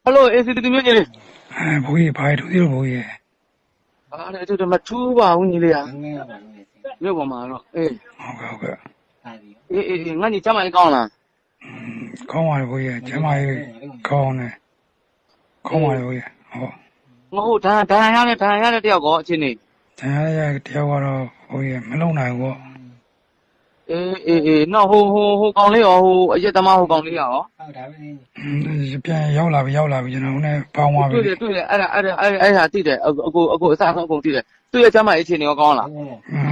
Hello, is it me? bố gì bài thủ tiêu bố gì Ah, itu dah macu bau ni le ya. Ni apa mana? ok Ngani cama ikau lah. có ngoài bố gì chả mai con này có ngoài bố gì Ngau dah ya le dia kau sini. chả ra theo qua đó bố gì mấy lâu này của No, hu kau le oh, aje tama hu kau le ya oh. bây giờ lại cho nó này bao ngoài vậy 对的，对的，我啥上工对的，对的，cama ini ni kau lah.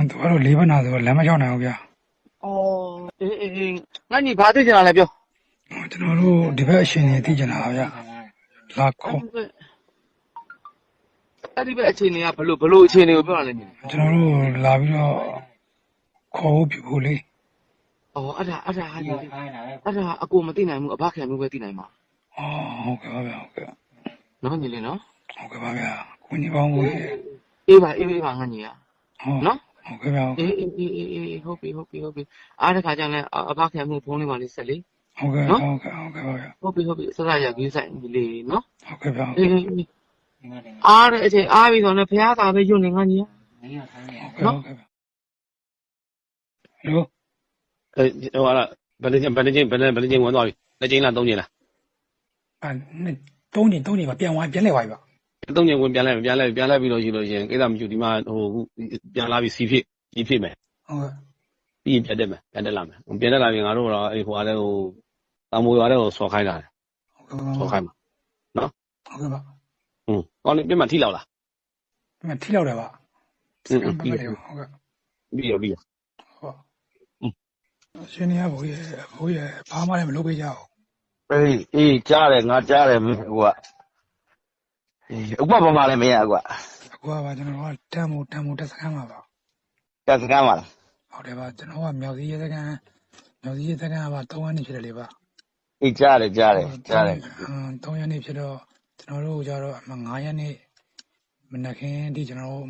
tôi nói lý bên nào rồi làm mấy chỗ nào kìa Oh, ngani bahasa je lah le cho nó luôn đi về xin thì cho nào vậy là có Tadi be sini ya perlu sini apa lah ni. cho nó luôn là bây giờ khó bị bố lý Oh, ada aku mati nai mu apa kaya mu mati nai ma. ok ok No ni le no. ok ba kìa cũng như bao bố gì Ba ngani ya. No? ok ba Hopi. Ada kaya le apa kaya mu phone ni ma le set le. ok No? ok ba kìa Hopi. Sasa ya gi sai ni le no. ok ba Ada aje abi so ne phaya ta be yun ni ngani ya. ok hello 完了，本来进完多少？那进了东进了，那东京吧，变来吧。东进我变来比罗去了先，给咱们就地嘛变拉比 CP 没，变的没，变的拉没，我变的拉比俺说了，哎，话的我，咱们话的我说开了，说开嘛，喏，吧，刚才别嘛提了了，那提了吧，必有，好，今年我也爸妈也没老回家。家嘞，俺家嘞我爸妈嘞没呀我。我吧，就那话占木这是干嘛吧？这是干嘛了？好的吧，就那话苗子也在干吧，东安那批的吧。家嘞。东安那批的，就那路叫做俺家那，那看地就那路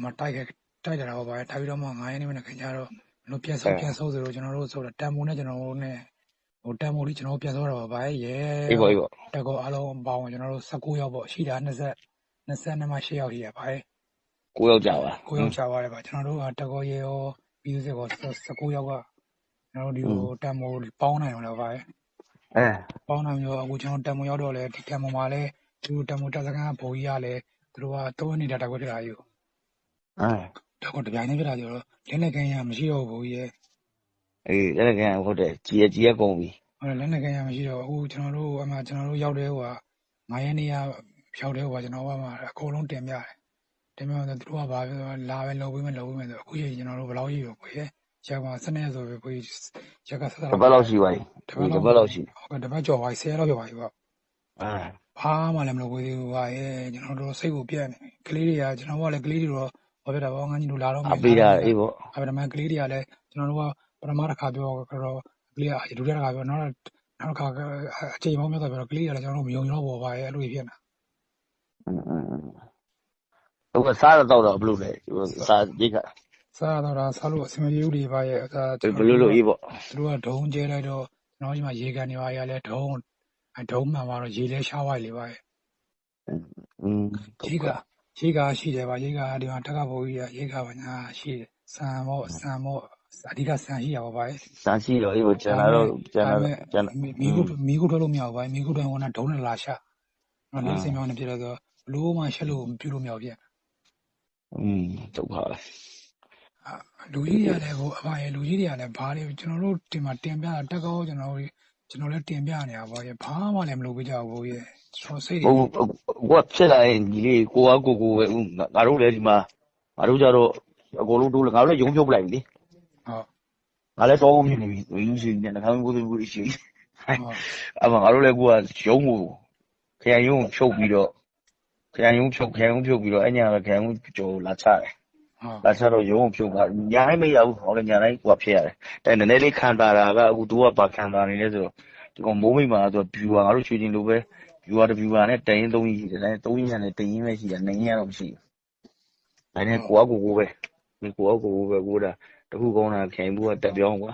带着了吧，带不了嘛，俺家那看家了，那变瘦的路就那路走了，占木那就那路呢。我占木里就那变瘦了吧，也。这个阿拉把我就那路19要不，西单那那么需要去吧？古有家啊的吧，就那路这个也有，比如这个19要个，然后就占木包那样了吧？包那样我讲占木要到嘞，占木嘛嘞，就占木这是干不一样嘞，对吧？多你这个这还有，这个这边那边就连那个也没需要不也。那个或者接工的。那个也没需要，我就那路要的话，俺也那样票的话就那话嘛，高龙店面的，对吧？拉完老尾的，估计就那路不老有，估计这个3年左右估计这个不老喜欢，不老喜。这边叫话谁老叫话有吧？怕嘛，那么估计话也就那路谁不变呢？格里呀，就那话嘞，格里罗，我别的话俺你都拉到没？别的一不，别的嘛格里呀嘞，就那路话，把他妈的卡标个罗。格里亚就这个卡标，那卡个这方面代表格里亚来讲，我们用我吧也录一片呢。我啥都到了不录嘞，就啥这个。啥到了啥路，什么有的吧也不录一不。如果同接来着，然后什么一个的话也来同嘛嘛了，一来下外里吧。这个是的吧，这个地方这个不一样，这个吧那是三毛。ဒီကဆန်ရှိရပါဗျ။ဆန်ရှိတော့ဒီကျွန်တော်မိကုထွက်လို့မရပါဘူး။မိကုထွက်ကဒုံးနဲ့လာရှာ။နောက်စင်မြောင်းနေပြတော့ဘလို့မှရှက်လို့ပြုလို့မရဘူးဒုက္ခပဲ။လူကြီးတွေကလည်းအဖရဲ့လူကြီးတွေကလည်းဘာတွေကျွန်တော်တို့ဒီမှာတင်ပြတာတက်ကောကျွန်တော်လည်းတင်ပြနေတာပါရဲ့။ဘာမှလည်းမလုပ်ကြဘူးရဲ့။ကျွန်တော်စိတ်တွေကိုကဖြစ်လာရင်ဒီလေးကိုကကိုပဲငါတို့လည်းဒီမှာငါတို့ကြတော့အကုန်လုံးတိုးလေငါတို့လည်းယုံဖြုတ်ပလိုက်ပြီငါလည်းတောင်းဖြစ်နေပြီလူရှိနေတယ်ခါမင်းကိုသူကိုရှိအဲ့မှာငါတို့လည်းကိုကရုံးကိုခရိုင်ရုံးဖြုတ်ပြီးတော့ခရိုင်ရုံးဖြုတ်ပြီးတော့အဲ့ညာကခရိုင်ရုံးကျော်လာချတယ်လာချတော့ရုံးကိုဖြုတ်တာညာတိုင်းမရဘူးဟောလေညာတိုင်းကိုကဖြစ်ရတယ်အဲ့နည်းနည်းလေးခံတာကအခုတို့ကဘာခံတာနေလဲဆိုတော့ဒီကောင်မိုးမိတ်မှာဆိုဘျူဟာငါတို့ရွှေချင်းလိုပဲဘျူဟာနဲ့တရင်3ကြီးရှိတယ်ဒါ3ကြီးနဲ့တရင်ပဲရှိတယ်2ရင်တော့မရှိဘူးအဲ့နဲ့ကိုကကိုပဲကိုတာတခုကောင်းတာခိုင်မှုကတက်ပြောင်းကွာ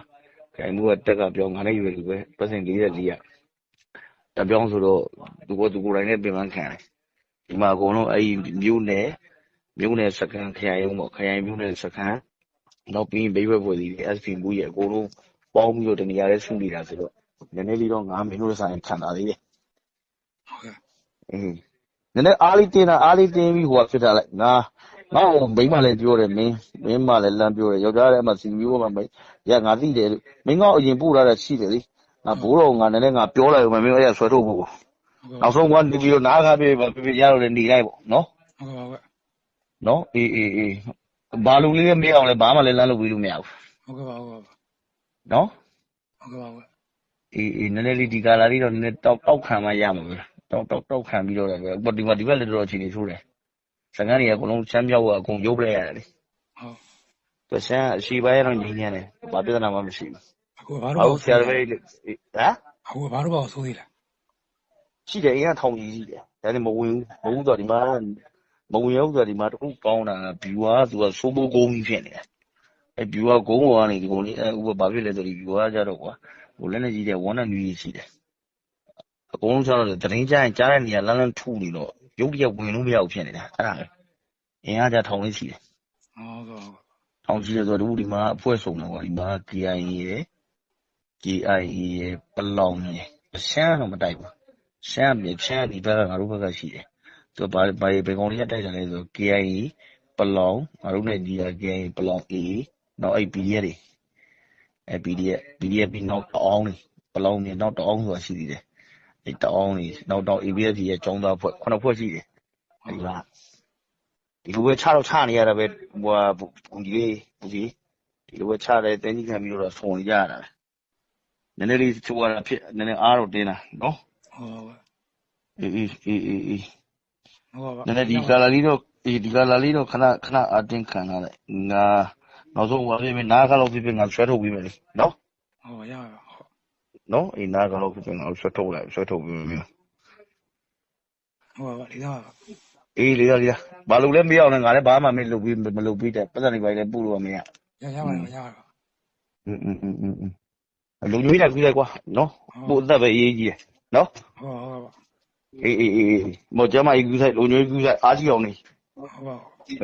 ခိုင်မှုကတက်ကပြောင်းငါနဲ့ရွယ်လူပဲပတ်စင်44ရတ ပြောင်းဆိုတော့သူကိုယ်တိုင်နဲ့ပြင်ပန်းခံတယ်ဒီမှာအကုန်လုံးအဲ့မြို့နယ်စကန်ခရိုင်ရုံးပေါ့ခရိုင်မြို့နယ်စကန်နောက်ပြီးဘေးဘက်ဖွဲ့စည်းတယ် SP ဘူးရဲ့အကုန်လုံးပေါင်းပြီးတော့တနေရာလေးစုနေတာဆိုတော့နည်းနည်းလေးတော့ငါမင်းတို့ဆိုင်ခံတာလေးတယ်ဟုတ်ကဲ့နည်းနည်းအားလေးတင်းပြီးဟိုဖြစ်တာလိုက်ငါ့ကိုမိန်းမလည်းပြောတယ်မင်းမလည်းလမ်းပြောတယ်ယောက်ျားလည်းအမှစီမျိုးမှမရငါသိတယ်လို့မင်းကအရင်ပို့လာတာရှိတယ်လေငါဘိုးတော်ငါနည်းနည်းငါပြောလိုက်ဦးမယ်မင်းအဲ့ရဆွဲထုတ်ဖို့နောက်ဆုံးကနေပြီးတော့နားခါပြေပြရတော့လည်းနေလိုက်ပေါ့နော်ဟုတ်ကဲ့နော်အေးဘာလူလေးလည်းမရအောင်လဲဘာမှလည်းလမ်းလုပ်ပြီးလို့မရဘူးဟုတ်ကဲ့နော်ဟုတ်ကဲ့အေးနည်းနည်းလေးဒီကာလာလေးတော့နည်းနည်းတောက်ခံမှရမှာပဲတောက်ခံပြီးတော့လည်းဒီဘက်လည်းတော်တော်အခြေအနေဆိုးတယ်စကားတွေအကုန်လုံးချမ်းပြောက်ကအကုန်ရုပ်လိုက်ရတယ်လေဟုတ်ရှမ်းအရှိပိုင်းတော့ငြိမ်းချမ်းတယ်ဘာပြဿနာမှမရှိဘူးအခုဘာလို့ဆရာတော်လေးဟမ်အခုဘာလို့ဆိုသေးလဲရှိတယ်အရင်ထောင်ကြီးရှိတယ်ဒါနဲ့မဝင်ဘူးတော့ဒီမှာမဝင်ရောက်ဆိုဒီမှာတခုကောင်းတာဘီဝါသူကစိုးမိုးကုန်းကြီးဖြစ်နေတယ်အဲဘီဝါကုန်းပေါ်ကနေဒီကုန်းလေးဥပဘာဖြစ်လဲဆိုဒီဘီဝါကြတော့ကွာဟိုလက်နဲ့ကြီးတဲ့ဝမ်းနဲ့ညူကြီးရှိတယ်အကုန်လုံးကျတော့တရင်ကြားရင်ကြားတဲ့နေရာလမ်းထူနေတော့ရုပ်တရက်ဝင်လို့မရဘူးဖြစ်နေတာအဲ့ဒါပဲအင်အားကြထောင်လေးရှိတယ်ဟုတ်ကဲ့ထောင်ကြီးတယ်ဆိုတော့ဒီမှာအဖွဲ့စုံတယ်ကွာဒီမှာ KIA ရယ် KIA ရယ်ပလောင်ရယ်ရှမ်းတော့မတိုက်ဘူးရှမ်းဒီဘက်ကငါတို့ဘက်ကရှိတယ်သူဘာဘယ်ကောင်လေးတိုက်တယ်လဲဆို KIA ပလောင်ငါတို့နဲ့ဒီ KIA ပလောင် AA နောက်အဲ့ PDF တွေအဲ့ PDF ပြီးနောက်တအောင်နေပလောင်နေနောက်တအောင်ဆိုတာရှိသေးတယ်အဲ့တအောင်နေနောက်တော့ ABS ရဲ့ចောင်းသားဖွဲ့9ဖွဲ့ရှိတယ်အဲ့ဒါဒီလိုပဲချနေရတာပဲဟိုဘူးကြီးဒီလိုပဲချတယ်တင်းကြီးခံပြီးတော့ဆုံနေကြရတာနည်းနည်းလေးချိုးရတာဖြစ်နည်းနည်းအားတော့တင်းတာနော်ဟုတ်ကဲ့အေးဟုတ်ပါနည်းနည်းဒီကာလာလေးတော့ခဏအတင်းခံရလိုက်ငါနောက်ဆုံးဟိုဖြစ်နားခါလောက်ဖြစ်ငါဆွဲထုတ်ပြီးမယ်လေနော်ဟုတ်ရပါနော်အေးနားခါလောက်ဖြစ်ငါဆွဲထုတ်ပြီးမယ်ဟုတ်ပါဒီတော့အေးလေဘာလို့လဲမရအောင်လဲငါလည်းဘာမှမလုပ်ပြီးတယ်ပတ်စံတွေပါလေပို့လို့မရရပါလုံညွေးလိုက်ပြီးလိုက်ကွာနော်ပို့အသက်ပဲအေးကြီးတယ်နော်ဟုတ်ပါအေးမော်ကျမအေးကူးဆိုင်လုံညွေးကူးဆိုင်အားကြီးအောင်နေဟုတ်ပါအေး